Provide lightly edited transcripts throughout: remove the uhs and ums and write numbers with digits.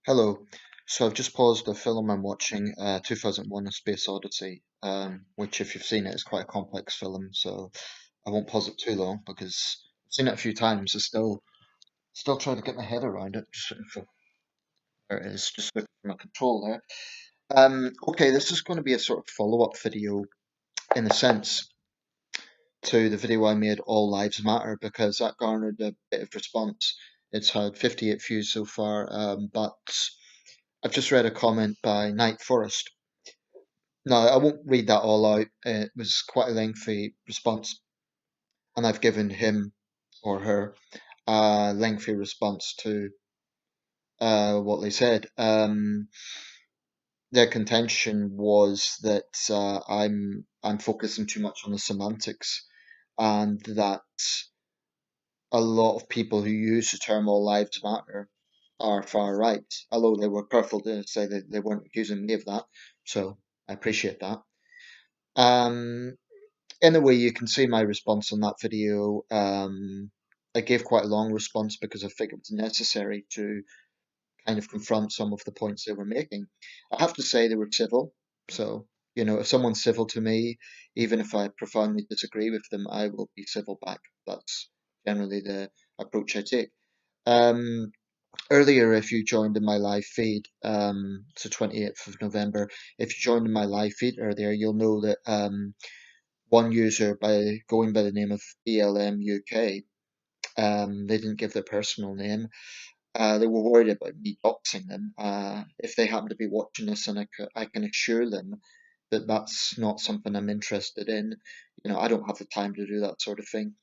Hello. So I've just paused the film I'm watching, 2001: A Space Odyssey, which, if you've seen it, is quite a complex film. So I won't pause it too long because I've seen it a few times. I still trying to get my head around it. Just looking for where it is. Just looking for my control there. Okay, this is going to be a sort of follow-up video in a sense to the video I made, All Lives Matter, because that garnered a bit of response. It's had 58 views so far, but I've just read a comment by Night Forest. Now, I won't read that all out. It was quite a lengthy response, and I've given him or her a lengthy response to what they said. Their contention was that I'm focusing too much on the semantics, and that a lot of people who use the term "all lives matter" are far right. Although they were careful to say that they weren't accusing me of that, so I appreciate that. Um, in a way, you can see my response on that video. I gave quite a long response because I figured it was necessary to kind of confront some of the points they were making. I have to say they were civil. So, if someone's civil to me, even if I profoundly disagree with them, I will be civil back. That's generally the approach I take. Um, Earlier, if you joined in my live feed, so 28th of November, if you joined in my live feed earlier, you'll know that one user by going by the name of BLM UK. They didn't give their personal name. They were worried about me doxing them. If they happen to be watching this, and I can assure them that that's not something I'm interested in. I don't have the time to do that sort of thing.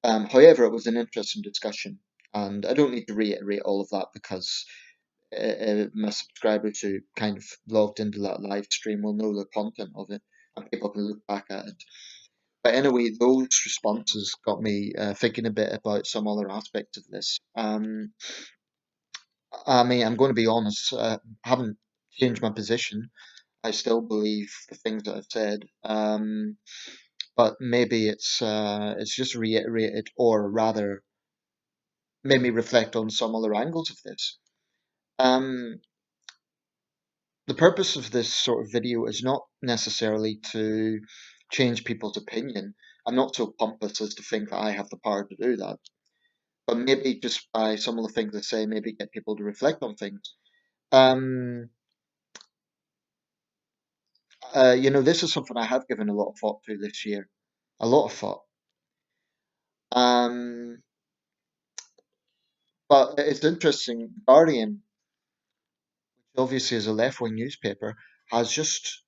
However, it was an interesting discussion, and I don't need to reiterate all of that because my subscribers who kind of logged into that live stream will know the content of it, and people can look back at it. But anyway, those responses got me thinking a bit about some other aspects of this. I mean, I'm going to be honest, I haven't changed my position. I still believe the things that I've said, but maybe it's just reiterated, or rather, made me reflect on some other angles of this. Um, the purpose of this sort of video is not necessarily to change people's opinion. I'm not so pompous as to think that I have the power to do that. But maybe just by some of the things I say, maybe get people to reflect on things. Um, this is something I have given a lot of thought to this year, a lot of thought. Um, but it's interesting. Guardian, which obviously is a left-wing newspaper, has just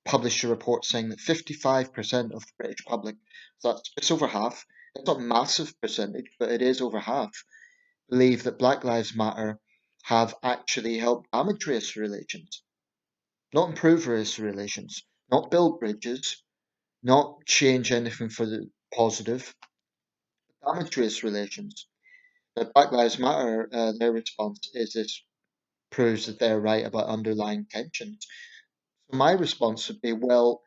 published a report saying that 55% of the British public, so that's just over half, it's not a massive percentage, but it is over half, believe that Black Lives Matter have actually helped damage race relations. Not improve race relations, not build bridges, not change anything for the positive, damage race relations. But Black Lives Matter, their response is this proves that they're right about underlying tensions. So my response would be, well,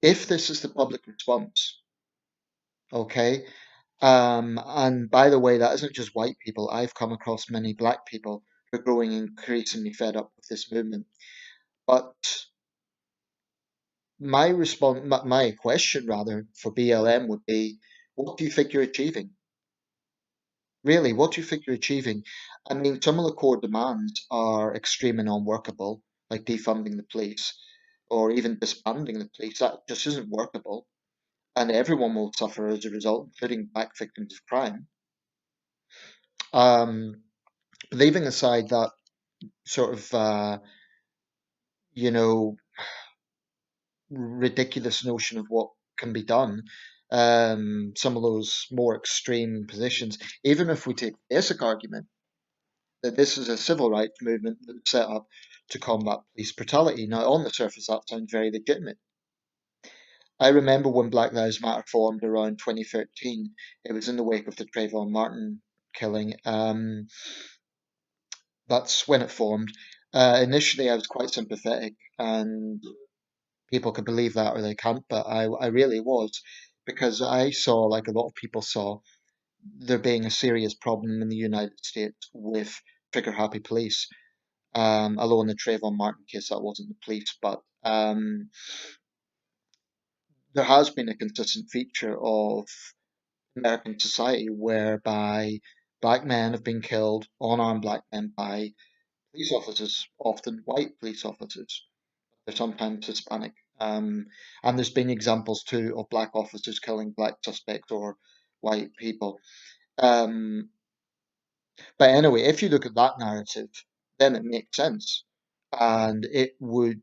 if this is the public response, okay, and by the way, that isn't just white people. I've come across many black people who are growing increasingly fed up with this movement. But my response, my question rather for BLM would be, what do you think you're achieving? Really, what do you think you're achieving? I mean, some of the core demands are extreme and unworkable, like defunding the police or even disbanding the police. That just isn't workable, and everyone will suffer as a result, including black victims of crime. Um, Leaving aside that sort of, you know, ridiculous notion of what can be done, some of those more extreme positions, even if we take the basic argument that this is a civil rights movement that was set up to combat police brutality. Now, on the surface, that sounds very legitimate. I remember when Black Lives Matter formed around 2013. It was in the wake of the Trayvon Martin killing. That's when it formed. Initially, I was quite sympathetic, and people could believe that or they can't, but I really was, because I saw, like a lot of people saw, there being a serious problem in the United States with trigger happy police. Although in the Trayvon Martin case that wasn't the police, but there has been a consistent feature of American society whereby black men have been killed, unarmed black men, by police officers, often white police officers. They're sometimes Hispanic. And there's been examples too of black officers killing black suspects or white people. Um, but anyway, if you look at that narrative, then it makes sense. And it would,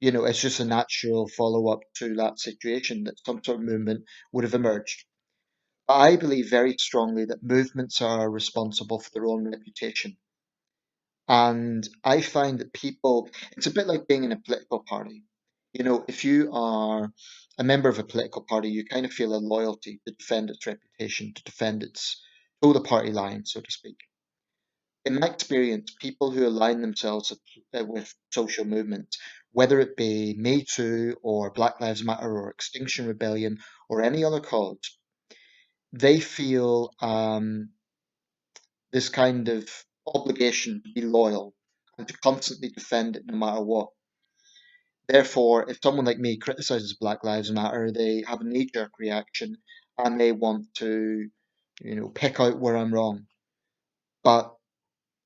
it's just a natural follow up to that situation that some sort of movement would have emerged. I believe very strongly that movements are responsible for their own reputation. And I find that people, it's a bit like being in a political party. If you are a member of a political party, you kind of feel a loyalty to defend its reputation, to defend its toe the party line, so to speak. In my experience, people who align themselves with social movements, whether it be Me Too or Black Lives Matter or Extinction Rebellion or any other cause, they feel this kind of obligation to be loyal and to constantly defend it no matter what. Therefore, if someone like me criticizes Black Lives Matter, they have a knee-jerk reaction and they want to, pick out where I'm wrong. But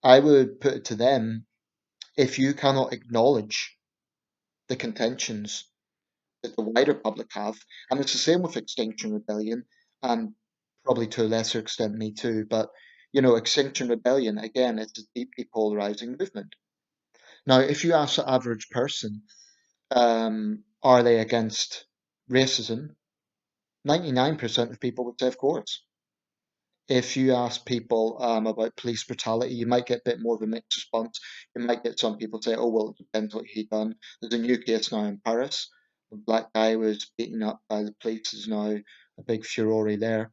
I would put it to them, if you cannot acknowledge the contentions that the wider public have, and it's the same with Extinction Rebellion, and probably to a lesser extent Me Too, but Extinction Rebellion, again, it's a deeply polarizing movement. Now, if you ask the average person, are they against racism? 99% of people would say, of course. If you ask people about police brutality, you might get a bit more of a mixed response. You might get some people say, oh, well, it depends what he done. There's a new case now in Paris. A black guy was beaten up by the police. There's now a big furore there.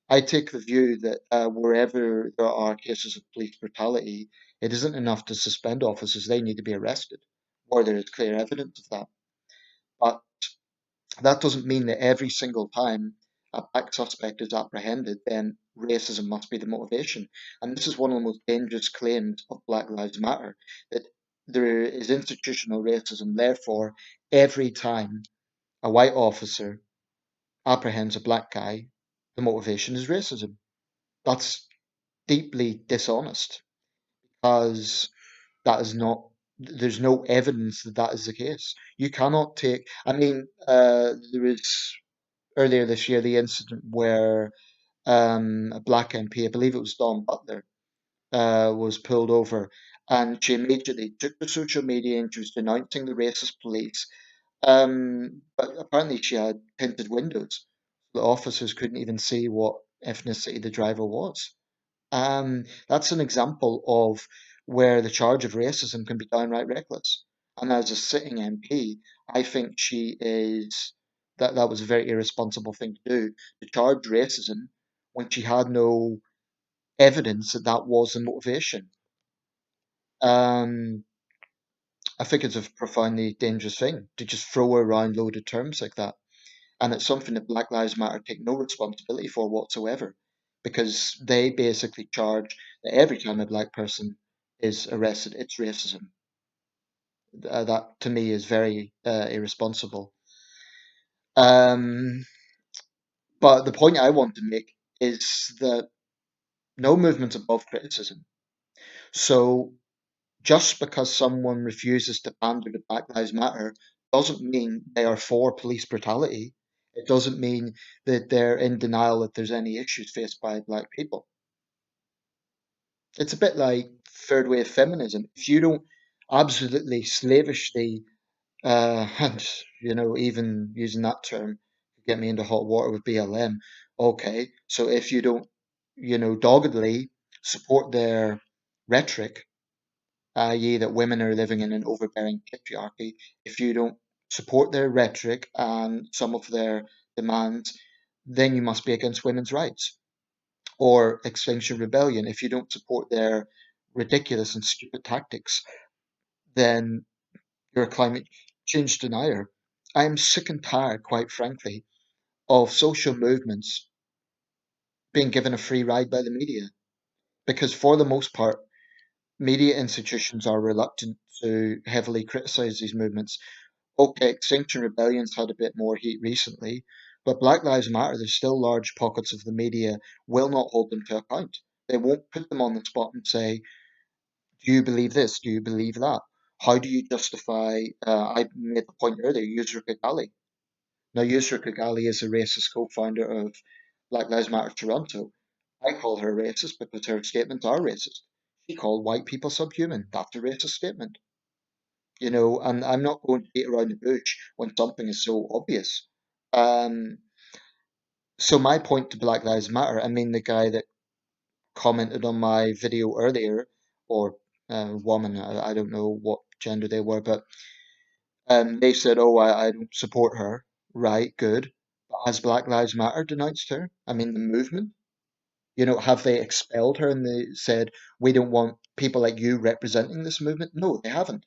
I take the view that wherever there are cases of police brutality, it isn't enough to suspend officers. They need to be arrested, or there is clear evidence of that. But that doesn't mean that every single time a black suspect is apprehended, then racism must be the motivation. And this is one of the most dangerous claims of Black Lives Matter, that there is institutional racism. Therefore, every time a white officer apprehends a black guy, the motivation is racism. That's deeply dishonest because that is not, there's no evidence that that is the case. You cannot take, I mean, there was earlier this year the incident where a black MP, I believe it was Dawn Butler, was pulled over, and she immediately took to social media and she was denouncing the racist police. But apparently she had tinted windows. The officers couldn't even see what ethnicity the driver was. That's an example of where the charge of racism can be downright reckless. And as a sitting MP, I think that was a very irresponsible thing to do, to charge racism when she had no evidence that that was the motivation. Um, I think it's a profoundly dangerous thing to just throw around loaded terms like that. And it's something that Black Lives Matter take no responsibility for whatsoever, because they basically charge that every time a black person is arrested, it's racism. That to me is very irresponsible. Um, but the point I want to make is that no movement's above criticism. So just because someone refuses to pander to Black Lives Matter doesn't mean they are for police brutality. It doesn't mean that they're in denial that there's any issues faced by black people. It's a bit like third wave feminism. If you don't absolutely slavishly, and even using that term to get me into hot water with BLM, okay. So if you don't, doggedly support their rhetoric, i.e., that women are living in an overbearing patriarchy, if you don't support their rhetoric and some of their demands, then you must be against women's rights. Or Extinction Rebellion, if you don't support their ridiculous and stupid tactics, then you're a climate change denier. I am sick and tired, quite frankly, of social movements being given a free ride by the media. Because for the most part, Media institutions are reluctant to heavily criticize these movements. Okay, Extinction Rebellion's had a bit more heat recently, but Black Lives Matter, there's still large pockets of the media will not hold them to account. They won't put them on the spot and say, do you believe this? Do you believe that? How do you justify? I made the point earlier, Yusra Kigali. Now, Yusra Kigali is a racist co-founder of Black Lives Matter Toronto. I call her racist because her statements are racist. She called white people subhuman. That's a racist statement. And I'm not going to beat around the bush when something is so obvious. Um, so my point to Black Lives Matter, I mean, the guy that commented on my video earlier, or woman, I don't know what gender they were, but they said, "Oh, I don't support her." Right, good. But has Black Lives Matter denounced her? I mean, the movement. Have they expelled her and they said we don't want people like you representing this movement? No, they haven't.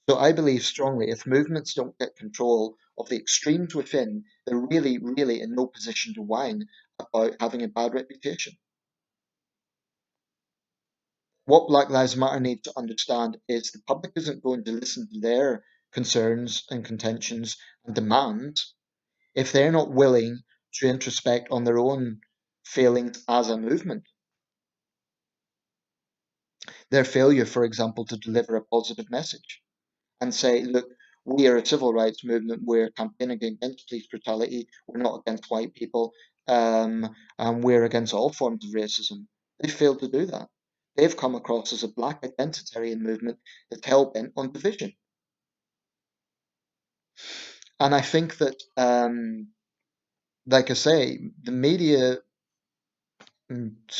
So I believe strongly if movements don't get control of the extremes within, they're really, really in no position to whine about having a bad reputation. What Black Lives Matter need to understand is the public isn't going to listen to their concerns and contentions and demands if they're not willing to introspect on their own failings as a movement. Their failure, for example, to deliver a positive message and say, look, we are a civil rights movement, we're campaigning against police brutality, we're not against white people, and we're against all forms of racism. They failed to do that. They've come across as a black identitarian movement that's hell bent on division. And I think that, like I say, the media,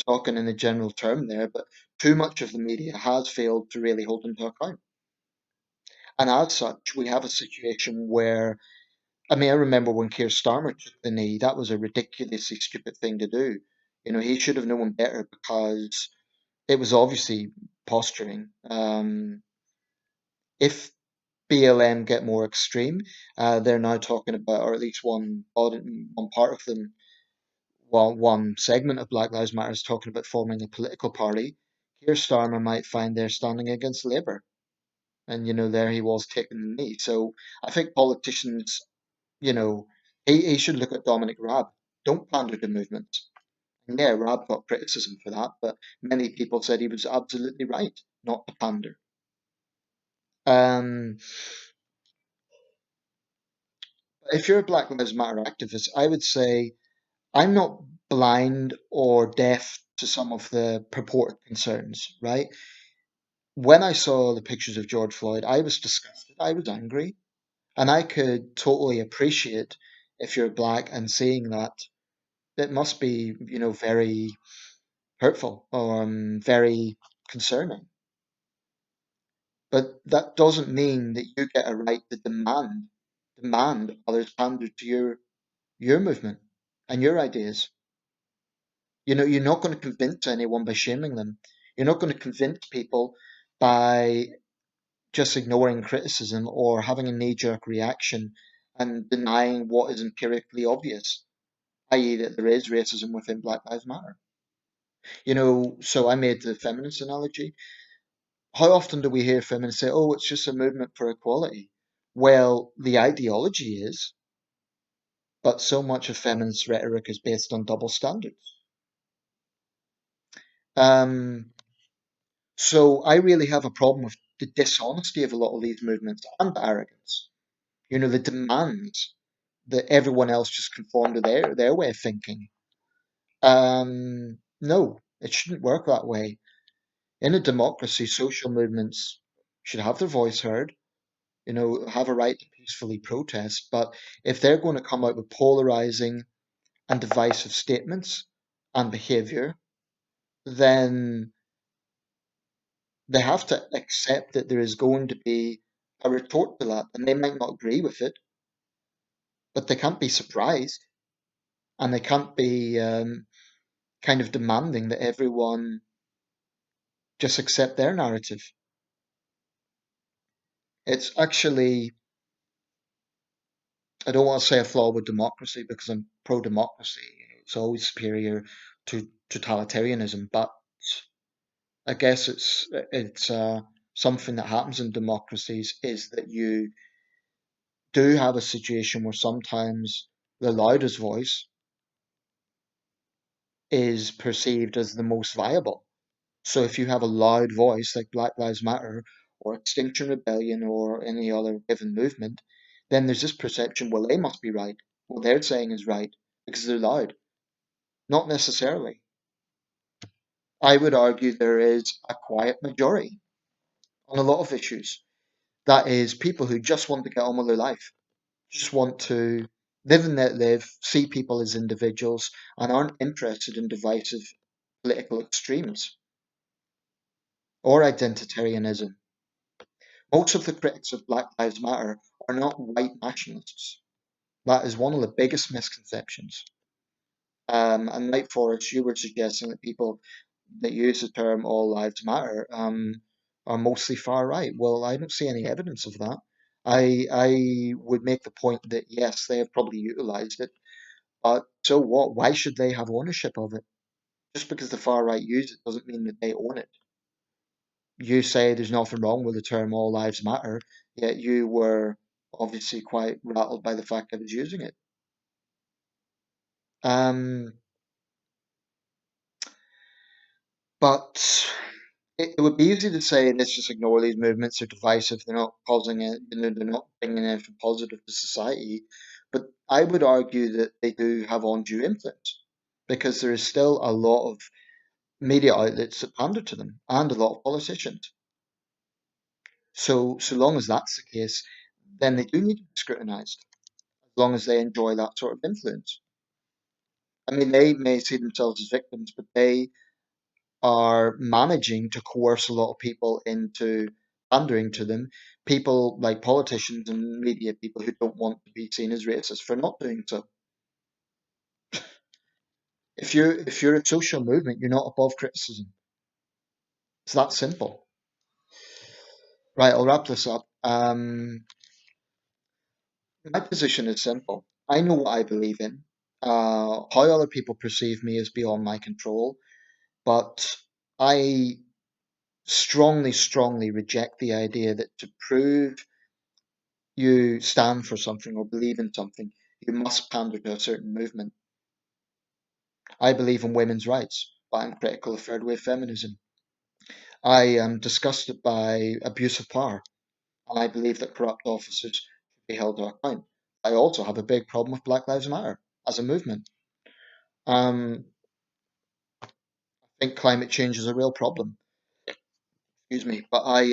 talking in a general term there, but too much of the media has failed to really hold them to account. And as such, we have a situation where, I mean, I remember when Keir Starmer took the knee, that was a ridiculously stupid thing to do. He should have known better because it was obviously posturing. If BLM get more extreme, they're now talking about, or at least one part of them, well, one segment of Black Lives Matter is talking about forming a political party. Keir Starmer might find they're standing against Labour. And, there he was taking the knee. So I think politicians, you know, he should look at Dominic Raab. Don't pander to movements. And yeah, Raab got criticism for that, but many people said he was absolutely right not to pander. Um, if you're a Black Lives Matter activist, I would say I'm not blind or deaf to some of the purported concerns, right? When I saw the pictures of George Floyd, I was disgusted. I was angry. And I could totally appreciate if you're black and seeing that, it must be, very hurtful or very concerning. But that doesn't mean that you get a right to demand others pander to your movement and your ideas. You're not going to convince anyone by shaming them. You're not going to convince people by just ignoring criticism or having a knee-jerk reaction and denying what is empirically obvious, i.e., that there is racism within Black Lives Matter. So I made the feminist analogy. How often do we hear feminists say, oh, it's just a movement for equality? Well, the ideology is, but so much of feminist rhetoric is based on double standards. Um, so I really have a problem with the dishonesty of a lot of these movements and the arrogance. The demands that everyone else just conform to their way of thinking. No, it shouldn't work that way. In a democracy, social movements should have their voice heard, have a right to peacefully protest. But if they're going to come out with polarizing and divisive statements and behavior, then they have to accept that there is going to be a retort to that. And they might not agree with it, but they can't be surprised and they can't be kind of demanding that everyone just accept their narrative. It's actually, I don't want to say a flaw with democracy because I'm pro democracy. It's always superior to totalitarianism, but I guess it's something that happens in democracies is that you do have a situation where sometimes the loudest voice is perceived as the most viable. So if you have a loud voice like Black Lives Matter or Extinction Rebellion or any other given movement, then there's this perception, well, they must be right. What they're saying is right because they're loud. Not necessarily. I would argue there is a quiet majority on a lot of issues. That is people who just want to get on with their life, just want to live and let live, see people as individuals, and aren't interested in divisive political extremes or identitarianism. Most of the critics of Black Lives Matter are not white nationalists. That is one of the biggest misconceptions. And like Forrest, you were suggesting that people that use the term all lives matter are mostly far right. Well, I don't see any evidence of that. I would make the point that yes, they have probably utilized it, but so what? Why should they have ownership of it? Just because the far right use it doesn't mean that they own it. You say there's nothing wrong with the term all lives matter, yet you were obviously quite rattled by the fact I was using it. Um, but it would be easy to say, let's just ignore these movements, they're divisive, they're not causing it, they're not bringing anything positive to society. But I would argue that they do have undue influence because there is still a lot of media outlets that pander to them and a lot of politicians. So long as that's the case, then they do need to be scrutinised as long as they enjoy that sort of influence. I mean, they may see themselves as victims, but they are managing to coerce a lot of people into pandering to them. People like politicians and media people who don't want to be seen as racist for not doing so. If you're a social movement, you're not above criticism. It's that simple. Right, I'll wrap this up. My position is simple. I know what I believe in. How other people perceive me is beyond my control, but I strongly, strongly reject the idea that to prove you stand for something or believe in something, you must pander to a certain movement. I believe in women's rights, but I'm critical of third wave feminism. I am disgusted by abuse of power, and I believe that corrupt officers should be held to account. I also have a big problem with Black Lives Matter as a movement. I think climate change is a real problem. Excuse me, but I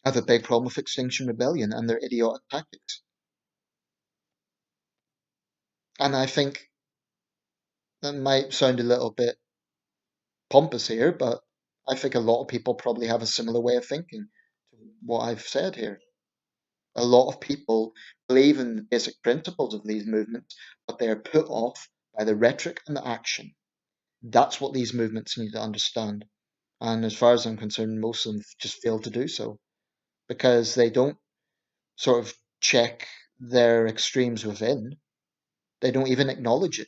have a big problem with Extinction Rebellion and their idiotic tactics. And I think that might sound a little bit pompous here, but I think a lot of people probably have a similar way of thinking to what I've said here. A lot of people believe in the basic principles of these movements, but they are put off by the rhetoric and the action. That's what these movements need to understand. And as far as I'm concerned, most of them just fail to do so because they don't sort of check their extremes within. They don't even acknowledge it.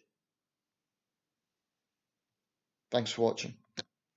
Thanks for watching.